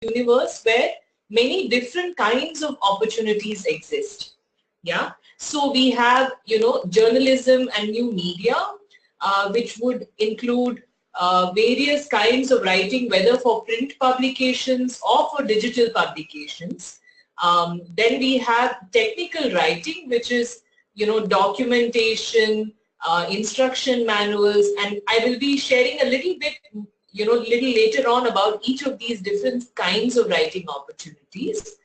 universe where many different kinds of opportunities exist. Yeah. So we have, journalism and new media, which would include various kinds of writing, whether for print publications or for digital publications. Then we have technical writing, which is, documentation, instruction manuals, and I will be sharing a little bit, little later on about each of these different kinds of writing opportunities.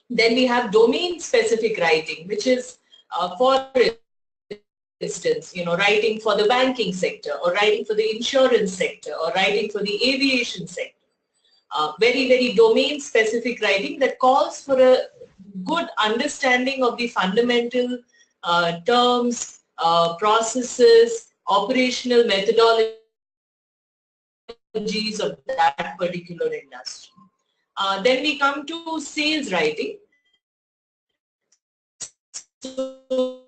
Then we have domain-specific writing, which is, for instance, writing for the banking sector, or writing for the insurance sector, or writing for the aviation sector. Very, very domain-specific writing that calls for a good understanding of the fundamental terms, processes, operational methodologies of that particular industry. Then we come to sales writing. So,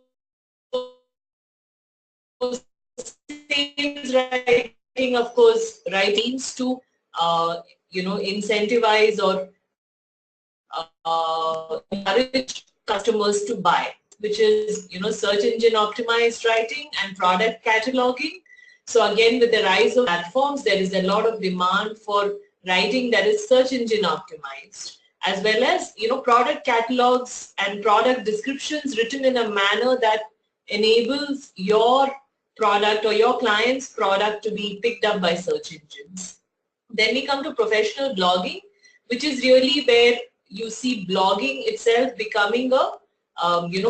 sales writing, of course, writings to incentivize or encourage customers to buy, which is search engine optimized writing and product cataloging. So again, with the rise of platforms, there is a lot of demand for writing that is search engine optimized, as well as product catalogs and product descriptions written in a manner that enables your product or your client's product to be picked up by search engines. Then we come to professional blogging, which is really where you see blogging itself becoming a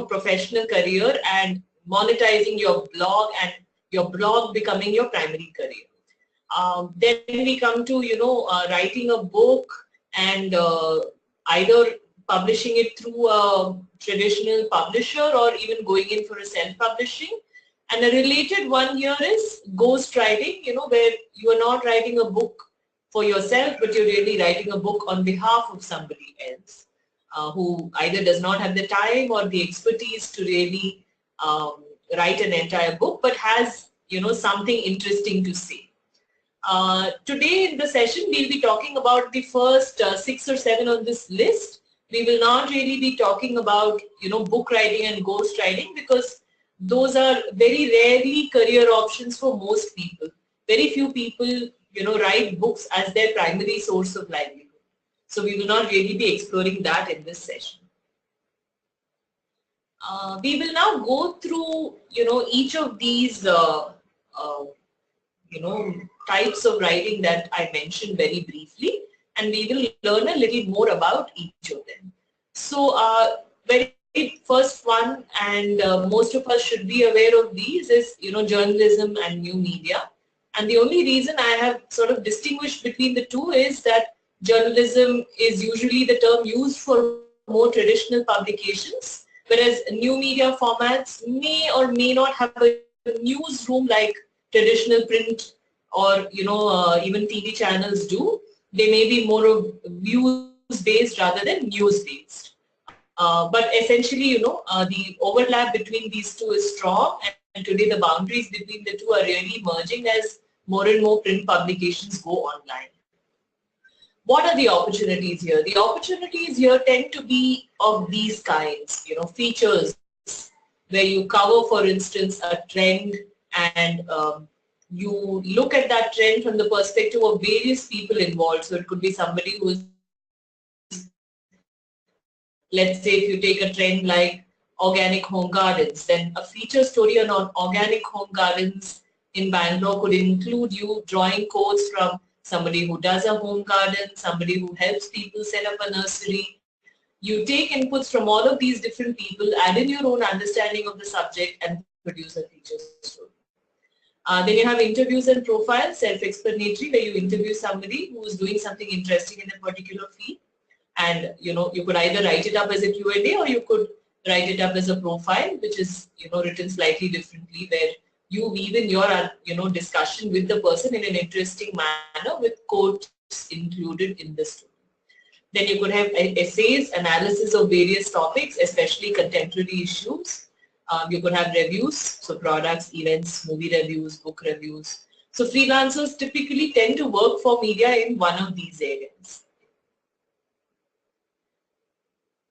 professional career and monetizing your blog, and your blog becoming your primary career. Then we come to writing a book and either publishing it through a traditional publisher or even going in for a self-publishing. And a related one here is ghostwriting, where you are not writing a book for yourself, but you're really writing a book on behalf of somebody else who either does not have the time or the expertise to really write an entire book, but has something interesting to say. Today in the session, we'll be talking about the first 6 or 7 on this list. We will not really be talking about book writing and ghost writing, because those are very rarely career options for most people. Very few people write books as their primary source of livelihood. So we will not really be exploring that in this session. We will now go through each of these types of writing that I mentioned very briefly, and we will learn a little more about each of them. So very first one, and most of us should be aware of these, is journalism and new media. And the only reason I have sort of distinguished between the two is that journalism is usually the term used for more traditional publications, whereas new media formats may or may not have a newsroom like traditional print or even TV channels do. They may be more of views-based rather than news-based. But essentially, the overlap between these two is strong, and today the boundaries between the two are really merging as more and more print publications go online. What are the opportunities here? The opportunities here tend to be of these kinds, features where you cover, for instance, a trend, and you look at that trend from the perspective of various people involved. So it could be somebody who is, let's say if you take a trend like organic home gardens, then a feature story on organic home gardens in Bangalore could include you drawing quotes from somebody who does a home garden, somebody who helps people set up a nursery. You take inputs from all of these different people, add in your own understanding of the subject, and produce a feature story. Then you have interviews and profiles, self-explanatory, where you interview somebody who is doing something interesting in a particular field. And you could either write it up as a Q&A, or you could write it up as a profile, which is written slightly differently, where you weave in your discussion with the person in an interesting manner with quotes included in the story. Then you could have essays, analysis of various topics, especially contemporary issues. You could have reviews, so products, events, movie reviews, book reviews. So freelancers typically tend to work for media in one of these areas.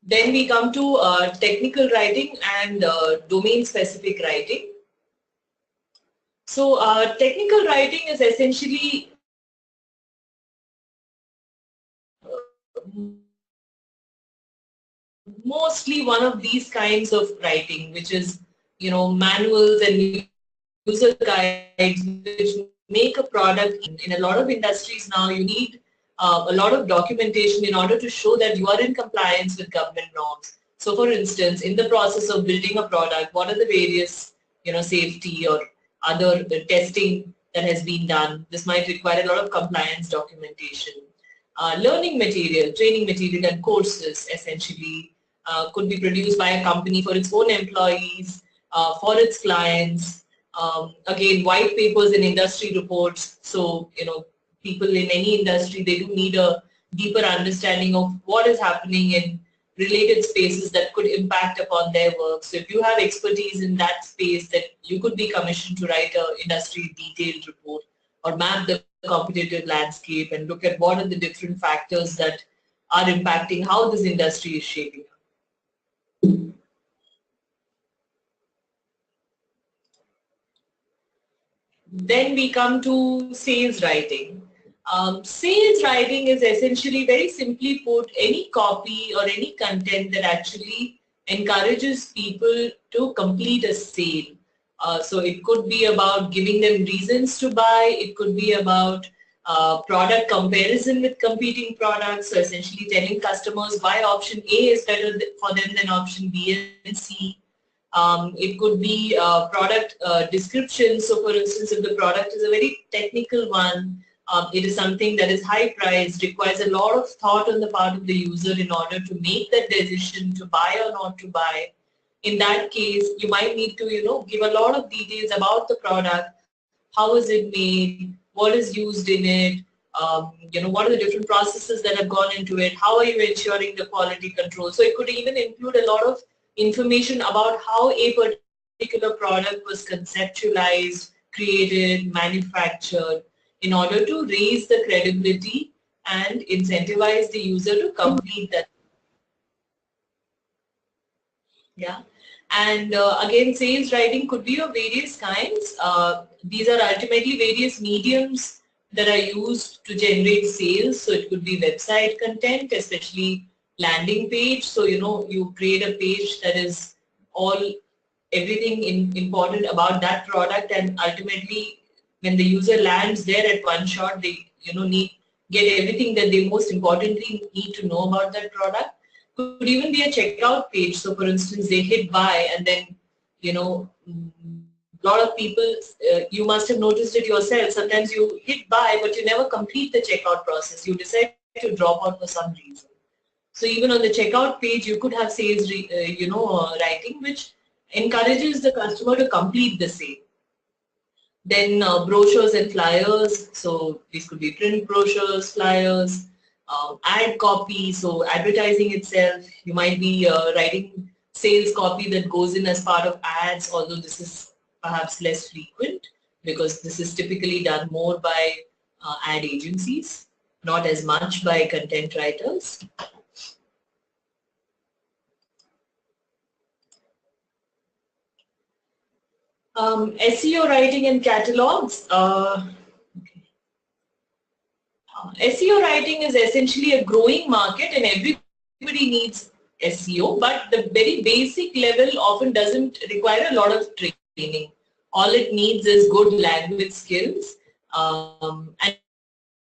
Then we come to technical writing and domain-specific writing. So technical writing is essentially mostly one of these kinds of writing, which is, manuals and user guides which make a product. In a lot of industries now, you need a lot of documentation in order to show that you are in compliance with government norms. So for instance, in the process of building a product, what are the various, safety or other testing that has been done? This might require a lot of compliance documentation. Learning material, training material and courses essentially could be produced by a company for its own employees, for its clients. Again, white papers and industry reports. So, people in any industry, they do need a deeper understanding of what is happening in related spaces that could impact upon their work. So if you have expertise in that space, that you could be commissioned to write an industry detailed report or map the competitive landscape and look at what are the different factors that are impacting how this industry is shaping up. Then we come to sales writing. Sales writing is essentially, very simply put, any copy or any content that actually encourages people to complete a sale. So it could be about giving them reasons to buy. It could be about product comparison with competing products. So essentially telling customers why option A is better for them than option B and C. It could be product description. So for instance, if the product is a very technical one, it is something that is high priced, requires a lot of thought on the part of the user in order to make that decision to buy or not to buy. In that case, you might need to, give a lot of details about the product. How is it made? What is used in it? What are the different processes that have gone into it? How are you ensuring the quality control? So it could even include a lot of information about how a particular product was conceptualized, created, manufactured, in order to raise the credibility and incentivize the user to complete that. Yeah. And again, sales writing could be of various kinds. These are ultimately various mediums that are used to generate sales. So it could be website content, especially landing page. So, you create a page that is everything important about that product, and ultimately when the user lands there at one shot, they, get everything that they most importantly need to know about that product. Could even be a checkout page. So for instance, they hit buy and then, a lot of people, you must have noticed it yourself, sometimes you hit buy but you never complete the checkout process. You decide to drop out for some reason. So even on the checkout page, you could have sales, writing, which encourages the customer to complete the sale. Then brochures and flyers. So these could be print brochures, flyers, ad copy, so advertising itself. You might be writing sales copy that goes in as part of ads, although this is perhaps less frequent because this is typically done more by ad agencies, not as much by content writers. SEO writing and catalogs. SEO writing is essentially a growing market and everybody needs SEO, but the very basic level often doesn't require a lot of training. All it needs is good language skills. And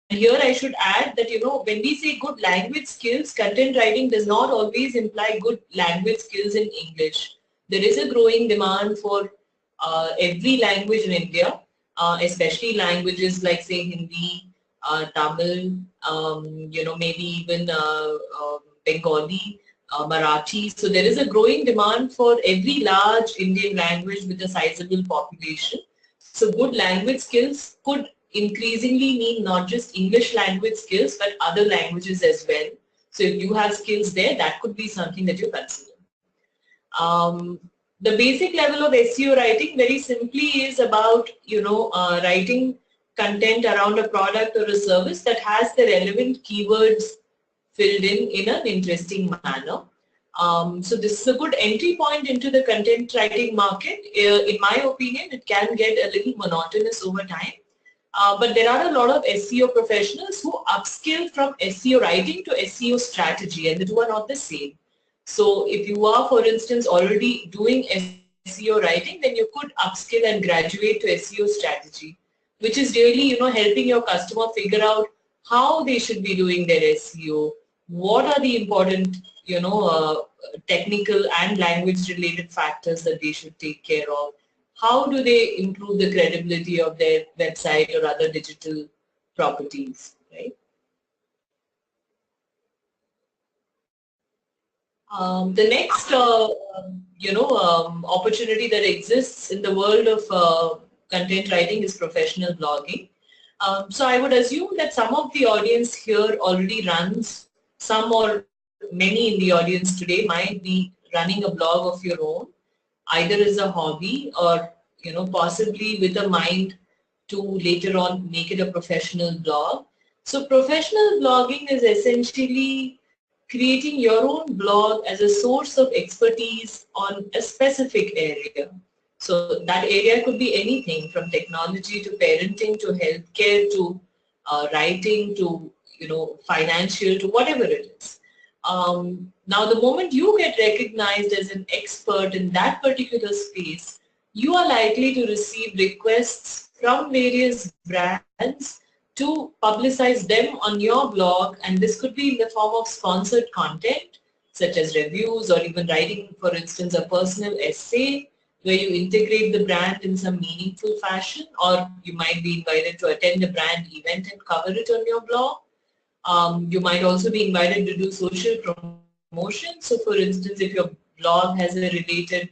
here I should add that, when we say good language skills, content writing does not always imply good language skills in English. There is a growing demand for every language in India, especially languages like, say, Hindi, Tamil, maybe even Bengali, Marathi. So there is a growing demand for every large Indian language with a sizable population. So good language skills could increasingly mean not just English language skills, but other languages as well. So if you have skills there, that could be something that you consider. The basic level of SEO writing very simply is about, writing content around a product or a service that has the relevant keywords filled in an interesting manner. So this is a good entry point into the content writing market. In my opinion, it can get a little monotonous over time. But there are a lot of SEO professionals who upskill from SEO writing to SEO strategy, and the two are not the same. So if you are, for instance, already doing SEO writing, then you could upskill and graduate to SEO strategy, which is really, helping your customer figure out how they should be doing their SEO, what are the important, technical and language related factors that they should take care of, how do they improve the credibility of their website or other digital properties, right? The next, opportunity that exists in the world of content writing is professional blogging. So I would assume that some of the audience here already runs, some or many in the audience today might be running a blog of your own, either as a hobby or, possibly with a mind to later on make it a professional blog. So professional blogging is essentially creating your own blog as a source of expertise on a specific area. So that area could be anything from technology to parenting to healthcare to writing to, financial to whatever it is. Now the moment you get recognized as an expert in that particular space, you are likely to receive requests from various brands to publicize them on your blog, and this could be in the form of sponsored content such as reviews or even writing, for instance, a personal essay where you integrate the brand in some meaningful fashion, or you might be invited to attend a brand event and cover it on your blog. You might also be invited to do social promotion. So for instance, if your blog has a related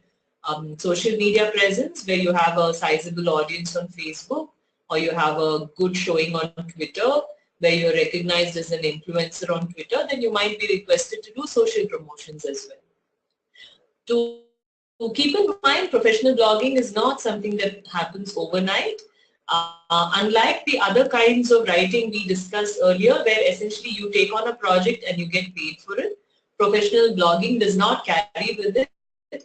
social media presence where you have a sizable audience on Facebook, or you have a good showing on Twitter where you're recognized as an influencer on Twitter, then you might be requested to do social promotions as well. To keep in mind, professional blogging is not something that happens overnight. Unlike the other kinds of writing we discussed earlier, where essentially you take on a project and you get paid for it, professional blogging does not carry with it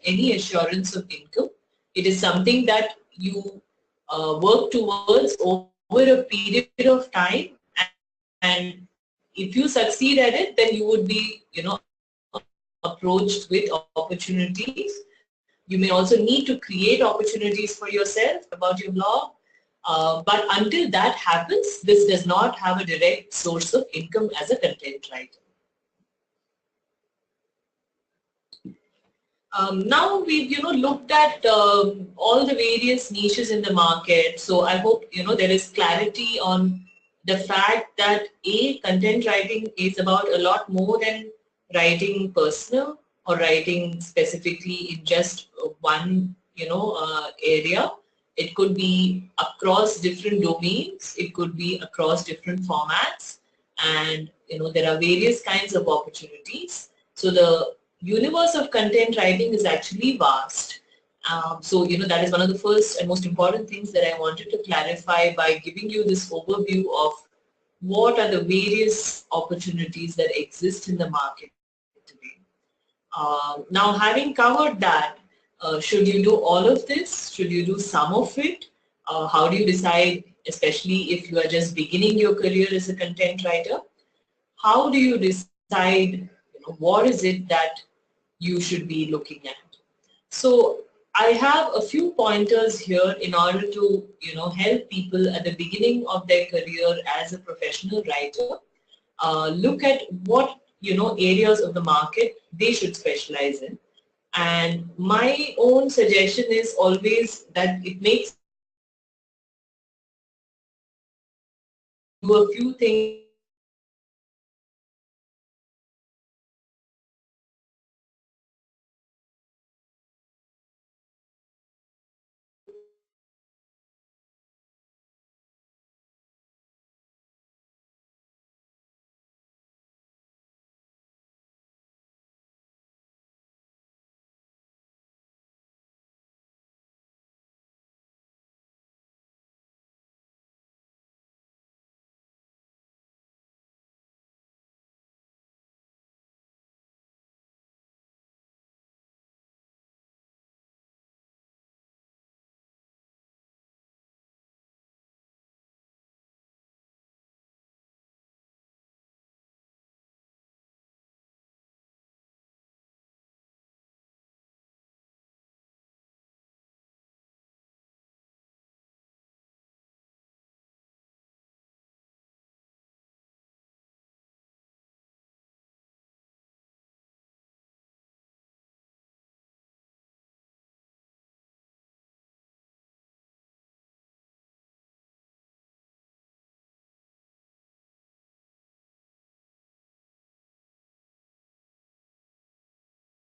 any assurance of income. It is something that you work towards over a period of time, and if you succeed at it, then you would be, approached with opportunities. You may also need to create opportunities for yourself about your blog. But until that happens, this does not have a direct source of income as a content writer. Now we've looked at all the various niches in the market. So I hope there is clarity on the fact that content writing is about a lot more than writing personal or writing specifically in just one area. It could be across different domains. It could be across different formats, and there are various kinds of opportunities. So the universe of content writing is actually vast. So that is one of the first and most important things that I wanted to clarify by giving you this overview of what are the various opportunities that exist in the market today. Now, having covered that, should you do all of this? Should you do some of it? How do you decide, especially if you are just beginning your career as a content writer? How do you decide what is it that you should be looking at? So I have a few pointers here in order to help people at the beginning of their career as a professional writer look at what areas of the market they should specialize in. And my own suggestion is always that it makes do a few things